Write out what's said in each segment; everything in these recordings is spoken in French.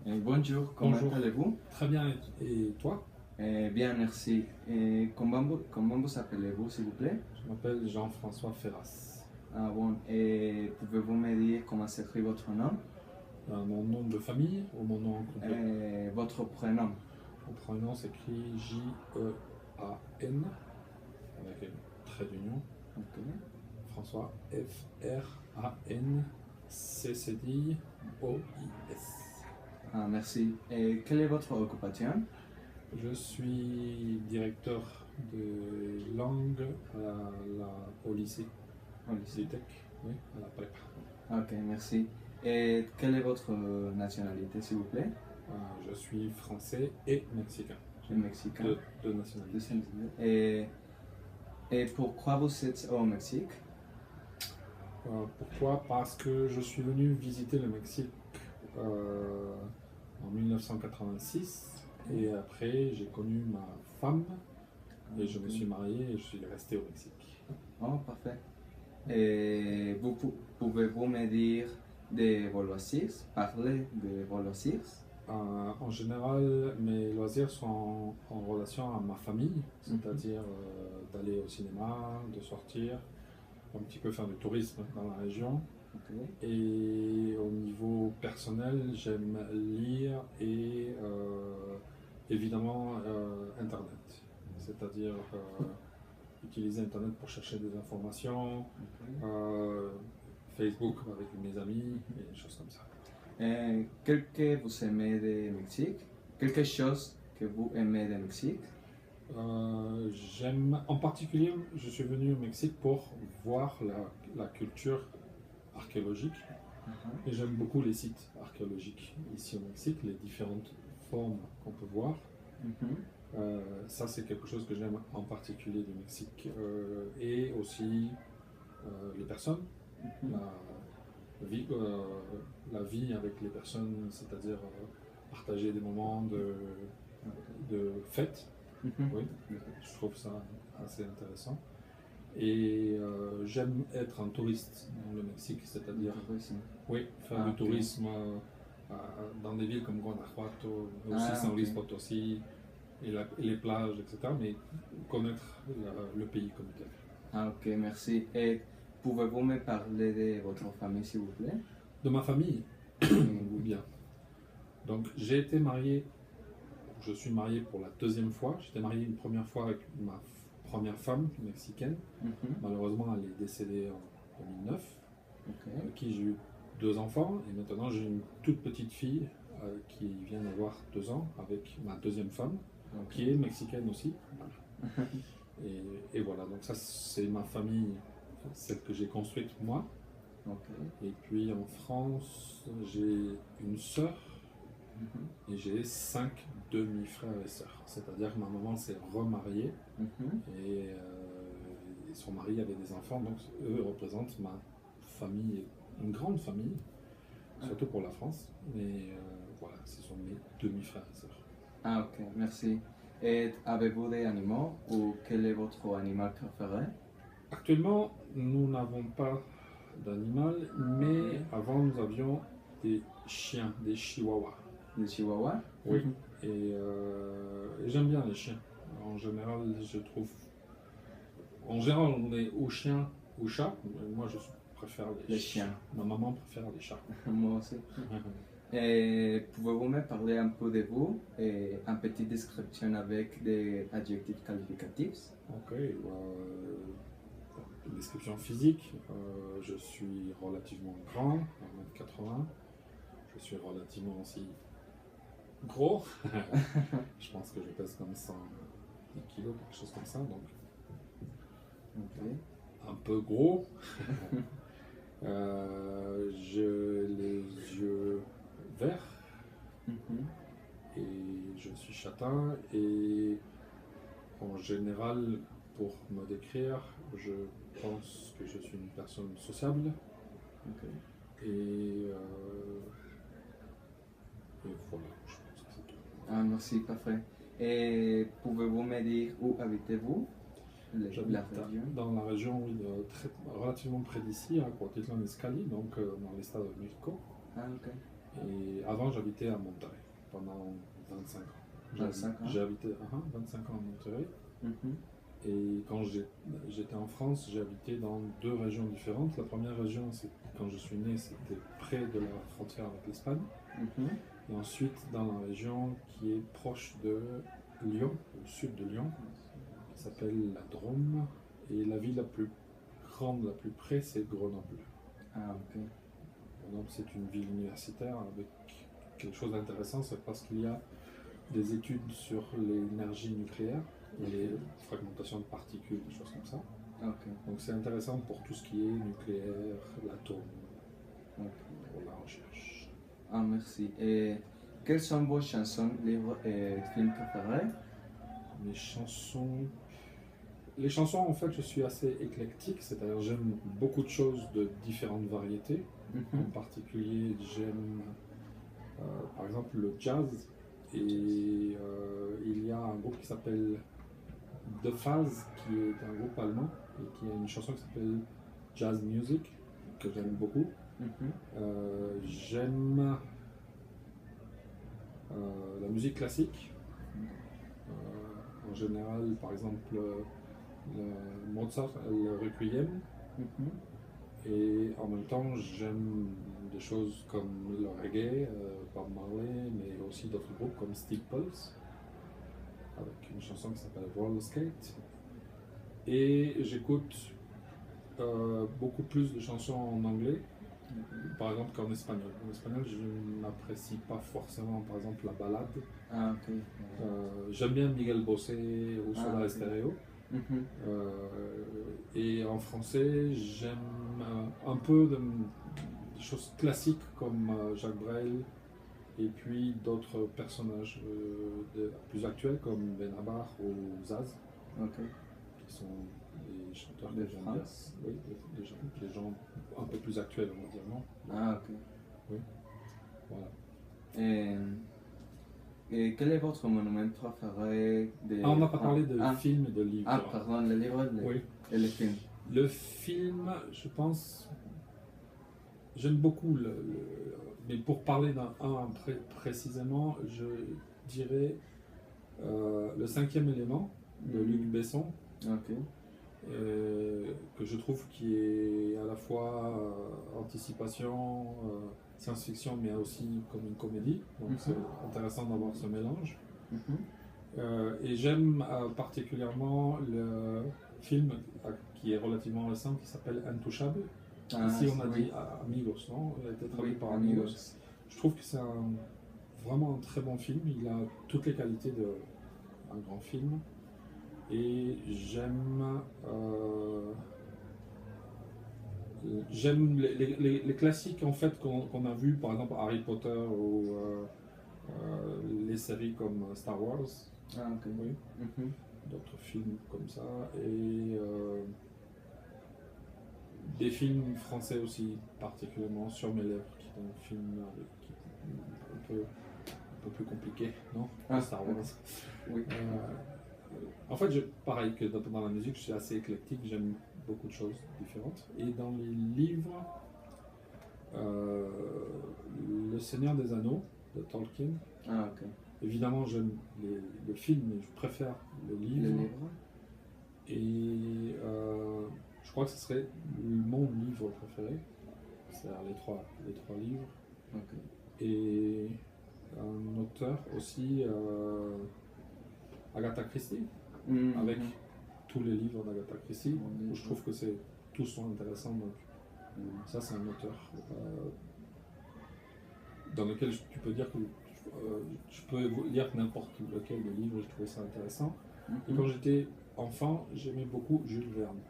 Bonjour, comment Bonjour. allez-vous? Très bien, et toi? Bien, merci. Comment vous appelez-vous, s'il vous plaît? Je m'appelle Jean-François Ferras. Ah, bon, et pouvez-vous me dire comment s'écrit votre nom? Mon nom de famille ou mon nom complet? Votre prénom? Mon prénom s'écrit J-E-A-N avec un trait d'union. Ok. François F-R-A-N-C-C-D-O-I-S. Ah, merci. Et quelle est votre occupation? Je suis directeur de langue au lycée. Au lycée. Tech, oui, à la prépa. Ok, merci. Et quelle est votre nationalité, s'il vous plaît? Je suis français et mexicain. Mexicain. Deux nationalités. Et pourquoi vous êtes au Mexique? Pourquoi? Parce que je suis venu visiter le Mexique en 1986 et après j'ai connu ma femme et je me suis marié et je suis resté au Mexique. Oh, parfait. Et pouvez-vous me dire de vos loisirs, parler de vos loisirs? En général, mes loisirs sont en relation à ma famille, c'est-à-dire d'aller au cinéma, de sortir, un petit peu faire du tourisme dans la région. Okay. Et au niveau personnel, j'aime lire et évidemment Internet, c'est-à-dire utiliser Internet pour chercher des informations, Facebook avec mes amis et des choses comme ça. Qu'est-ce que vous aimez du Mexique? Quelque chose que vous aimez du Mexique? J'aime, en particulier, je suis venu au Mexique pour voir la culture archéologique et j'aime beaucoup les sites archéologiques ici au Mexique, les différentes formes qu'on peut voir. Ça, c'est quelque chose que j'aime en particulier du Mexique et aussi les personnes, la vie avec les personnes, c'est-à-dire partager des moments de fête. Oui, je trouve ça assez intéressant. Et j'aime être un touriste dans le Mexique, c'est-à-dire faire du tourisme dans des villes comme Guanajuato, aussi San Luis Potosí, et les plages, etc. Mais connaître le pays comme tel. Ah, ok, merci. Et pouvez-vous me parler de votre famille, s'il vous plaît? De ma famille? Bien. Donc j'ai été marié, je suis marié pour la deuxième fois. J'étais marié une première fois avec ma première femme mexicaine. Malheureusement, elle est décédée en 2009, avec qui j'ai eu 2 enfants. Et maintenant, j'ai une toute petite fille qui vient d'avoir 2 ans avec ma deuxième femme, qui est mexicaine aussi. Et voilà, donc ça, c'est ma famille, celle que j'ai construite moi. Et puis en France, j'ai une sœur et j'ai 5 demi-frères et sœurs. C'est-à-dire que ma maman s'est remariée et son mari avait des enfants, donc eux représentent ma famille, une grande famille, surtout pour la France. Mais voilà, ce sont mes demi-frères et sœurs. Ah, ok, merci. Et avez-vous des animaux ou quel est votre animal préféré? Actuellement, nous n'avons pas d'animal, mais avant nous avions des chiens, des chihuahuas. Des chihuahuas? Oui. Et j'aime bien les chiens. En général, je trouve. En général, on est ou chien ou chat. Moi, je préfère les chiens. Ma maman préfère les chats. Moi aussi. Et pouvez-vous me parler un peu de vous et une petite description avec des adjectifs qualificatifs? Ok. Description physique, je suis relativement grand, 1m80. Je suis relativement aussi gros. Je pense que je pèse comme 110 kilos, quelque chose comme ça. Donc, un peu gros. J'ai les yeux verts. Et je suis châtain. Et en général, pour me décrire, je pense que je suis une personne sociable. Et voilà, je pense que c'est tout. Ah, merci, parfait. Et pouvez-vous me dire où habitez-vous? J'habite dans la région, oui, relativement près d'ici, à Cuautitlán Izcalli, donc dans l'État de México. Ah, ok. Et avant, j'habitais à Monterrey pendant 25 ans. 25 ans. J'ai habité 25 ans à Monterrey. Mhm. Et quand j'étais en France, j'ai habité dans deux régions différentes. La première région, c'est quand je suis né, c'était près de la frontière avec l'Espagne. Mhm. Et ensuite, dans la région qui est proche de Lyon, au sud de Lyon, qui s'appelle la Drôme. Et la ville la plus grande, la plus près, c'est Grenoble. Ah, ok. Grenoble, c'est une ville universitaire avec quelque chose d'intéressant, c'est parce qu'il y a des études sur l'énergie nucléaire et les fragmentations de particules, des choses comme ça. Ok. Donc c'est intéressant pour tout ce qui est nucléaire, l'atome, Ok. pour la recherche. Ah, merci. Et quelles sont vos chansons, livres et films préférés? Mes chansons... Les chansons, en fait, je suis assez éclectique, c'est-à-dire j'aime beaucoup de choses de différentes variétés. En Mhm. particulier, j'aime par exemple le jazz. Et il y a un groupe qui s'appelle The Faz, qui est un groupe allemand, et qui a une chanson qui s'appelle Jazz Music, que j'aime beaucoup. Mhm. J'aime la musique classique. En général, par exemple, le Mozart, le Requiem. Mhm. Et en même temps, j'aime des choses comme le reggae, Bob Marley, mais aussi d'autres groupes comme Steel Pulse, avec une chanson qui s'appelle Roller Skate. Et j'écoute beaucoup plus de chansons en anglais, par exemple qu'en espagnol. En espagnol, je n'apprécie pas forcément, par exemple, la ballade. Ah, ok. J'aime bien Miguel Bosé ou Soda ok. Stereo. Mhm. Et en français, j'aime un peu de choses classiques comme Jacques Brel et puis d'autres personnages plus actuels comme Benabar ou Zaz, Ok. qui sont des chanteurs De que j'aime bien. France. Oui, des gens un peu plus actuels, on va dire, non? Ah, ok. Oui, voilà. Et, et quel est votre monument préféré de... Ah, on n'a pas parlé de ah, films et de livres. Ah, pardon, le livre Oui. et le film. Le film, je pense, j'aime beaucoup mais pour parler d'un précisément, je dirais Le cinquième élément de Luc Besson, Ok. que je trouve qui est à la fois anticipation, science-fiction, mais aussi comme une comédie. Donc c'est intéressant d'avoir ce mélange. Et j'aime particulièrement le film qui est relativement récent, qui s'appelle Intouchable. Ici on a dit Amigos, non? Il a été traduit par Amigos. Je trouve que c'est vraiment un très bon film. Il a toutes les qualités d'un grand film. Et j'aime les classiques en fait qu'on a vus, par exemple Harry Potter ou les séries comme Star Wars. Ah, ok. Oui. D'autres films comme ça. Et des films français aussi, particulièrement Sur mes lèvres, qui est un film qui est un peu plus compliqué, non? Star Wars. Oui. En fait, pareil que dans la musique, je suis assez éclectique, j'aime beaucoup de choses différentes. Et dans les livres, Le Seigneur des Anneaux de Tolkien. Ah, ok. Évidemment, j'aime le film, mais je préfère le livre. Le livre. Et je crois que ce serait mon livre préféré, c'est-à-dire les trois livres. Ok. Et un auteur aussi, Agatha Christie, avec tous les livres d'Agatha Christie, où je trouve que tous sont intéressants. Donc, ça, c'est un auteur dans lequel tu peux dire que je peux lire n'importe lequel des livres, je trouvais ça intéressant. Et quand j'étais enfant, j'aimais beaucoup Jules Verne.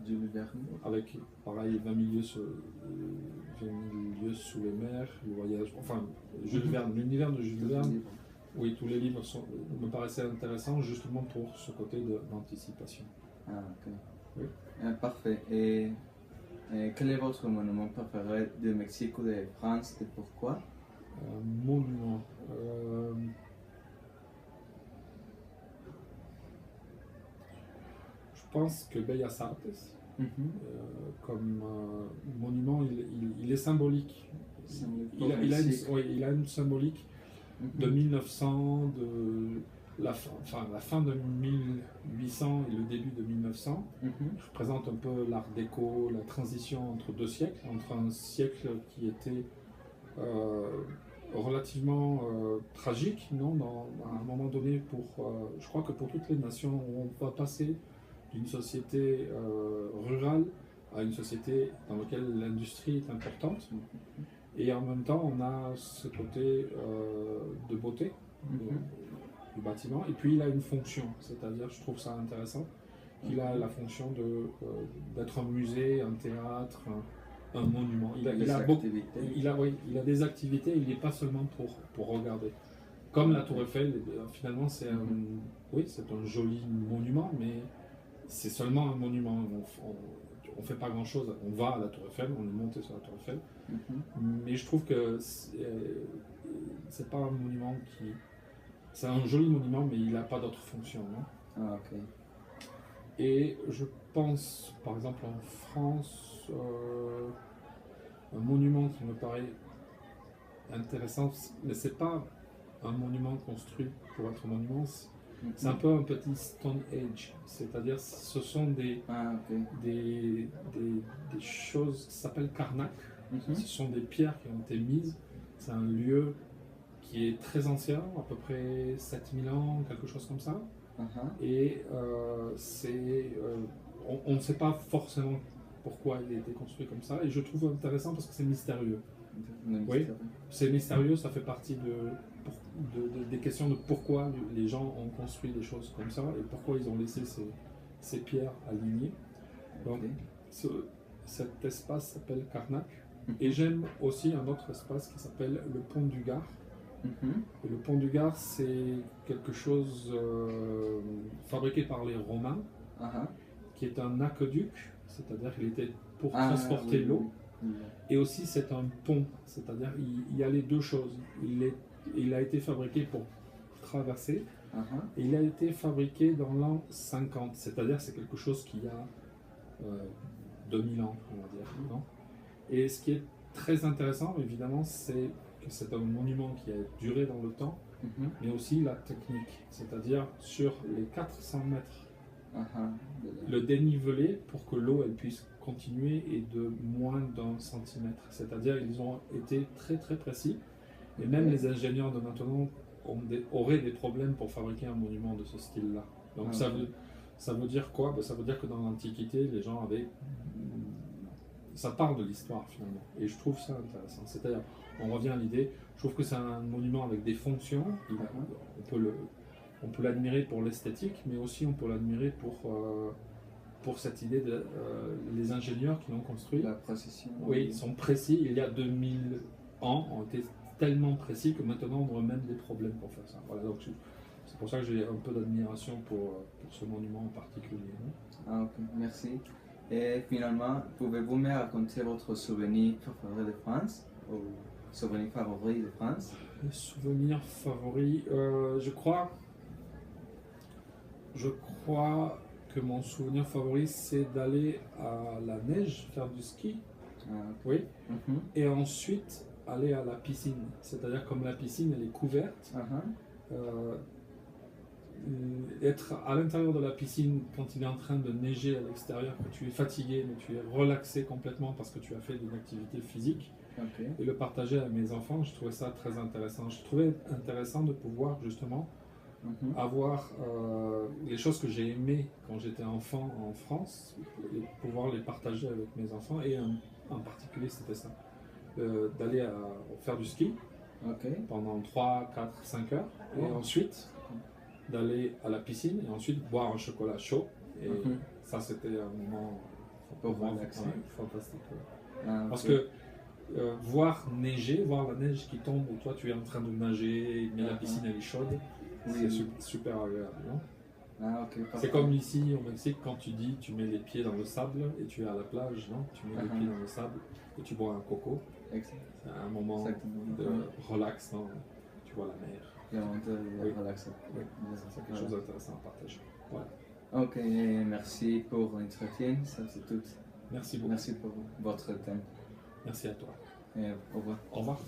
Jules Verne. Avec, pareil, 20 000 lieues sous les mers, le voyage, enfin, Jules Verne, l'univers de Jules Verne. Oui, tous les livres me paraissaient intéressants justement pour ce côté d'anticipation. Ah, ok. Oui. Parfait. Et quel est votre monument préféré de Mexique ou de France et pourquoi? Monument. Je pense que Bellas Artes, comme monument, il est symbolique. il a une symbolique de 1900, la fin de 1800 et le début de 1900. Je représente un peu l'art déco, la transition entre deux siècles, entre un siècle qui était relativement tragique, non, à un moment donné, je crois que pour toutes les nations, on va passer d'une société rurale à une société dans laquelle l'industrie est importante. Et en même temps, on a ce côté de beauté du bâtiment. Et puis, il a une fonction, c'est-à-dire, je trouve ça intéressant, qu'il a la fonction d'être un musée, un théâtre, un monument. Il a des activités, il n'est pas seulement pour regarder. Comme la Tour Eiffel, finalement, c'est un joli monument, mais c'est seulement un monument. On ne fait pas grand-chose. On va à la Tour Eiffel, on est monté sur la Tour Eiffel, mais je trouve que c'est pas un monument qui... C'est un joli monument, mais il n'a pas d'autre fonction. Non? Ah, ok. Et je pense, par exemple, en France, un monument qui me paraît intéressant, mais c'est pas un monument construit pour être un monument, c'est un peu un petit Stone Age, c'est-à-dire ce sont des choses qui s'appellent Karnak, ce sont des pierres qui ont été mises, c'est un lieu qui est très ancien, à peu près 7000 ans, quelque chose comme ça, et on ne sait pas forcément pourquoi il a été construit comme ça, et je trouve intéressant parce que c'est mystérieux. Oui, c'est mystérieux, ça fait partie des questions de pourquoi les gens ont construit des choses comme ça et pourquoi ils ont laissé ces pierres alignées. Donc, cet espace s'appelle Karnak. Et j'aime aussi un autre espace qui s'appelle le Pont du Gard. Et le Pont du Gard, c'est quelque chose fabriqué par les Romains, qui est un aqueduc, c'est-à-dire qu'il était pour transporter l'eau. Et aussi c'est un pont, c'est-à-dire il y a les deux choses. Il a été fabriqué pour traverser, et il a été fabriqué dans l'an 50, c'est-à-dire c'est quelque chose qui a 2000 ans, on va dire. Non? Et ce qui est très intéressant, évidemment, c'est que c'est un monument qui a duré dans le temps, mais aussi la technique, c'est-à-dire sur les 400 mètres, le dénivelé pour que l'eau elle puisse continuer est de moins d'1 centimètre. C'est-à-dire ils ont été très très précis. Et même les ingénieurs de maintenant auraient des problèmes pour fabriquer un monument de ce style-là. Donc ça veut dire quoi? Ça veut dire que dans l'Antiquité, les gens avaient... Ça parle de l'histoire finalement. Et je trouve ça intéressant. C'est-à-dire, on revient à l'idée, je trouve que c'est un monument avec des fonctions. On peut l'admirer pour l'esthétique, mais aussi on peut l'admirer pour cette idée de les ingénieurs qui l'ont construit. La précision. Oui, ils sont précis. Il y a 2000 ans, ont été tellement précis que maintenant on aurait même des problèmes pour faire ça. Voilà, donc c'est pour ça que j'ai un peu d'admiration pour ce monument en particulier. Ah, ok, merci. Et finalement, pouvez-vous me raconter votre souvenir préféré de France ou souvenir favori de France? Les souvenirs favoris, je crois que mon souvenir favori, c'est d'aller à la neige, faire du ski, oui, et ensuite aller à la piscine. C'est-à-dire comme la piscine, elle est couverte, être à l'intérieur de la piscine quand il est en train de neiger à l'extérieur, que tu es fatigué, mais tu es relaxé complètement parce que tu as fait une activité physique, et le partager à mes enfants, je trouvais ça très intéressant. Je trouvais intéressant de pouvoir justement avoir les choses que j'ai aimées quand j'étais enfant en France, et pouvoir les partager avec mes enfants, et en particulier c'était ça, d'aller faire du ski pendant 3, 4, 5 heures, et ensuite d'aller à la piscine, et ensuite boire un chocolat chaud, et ça c'était un moment fantastique. Parce que voir neiger, voir la neige qui tombe, où toi tu es en train de nager, mais la piscine elle est chaude, c'est super agréable, non? C'est comme ici au Mexique, quand tu dis tu mets les pieds dans le sable et tu es à la plage, non? Tu mets les pieds dans le sable et tu bois un coco. C'est un moment de relax, non? Tu vois la mer. C'est quelque chose d'intéressant à partager. Voilà. Ok, merci pour l'entretien, ça c'est tout. Merci beaucoup. Merci pour votre temps. Merci à toi. Au revoir. Au revoir.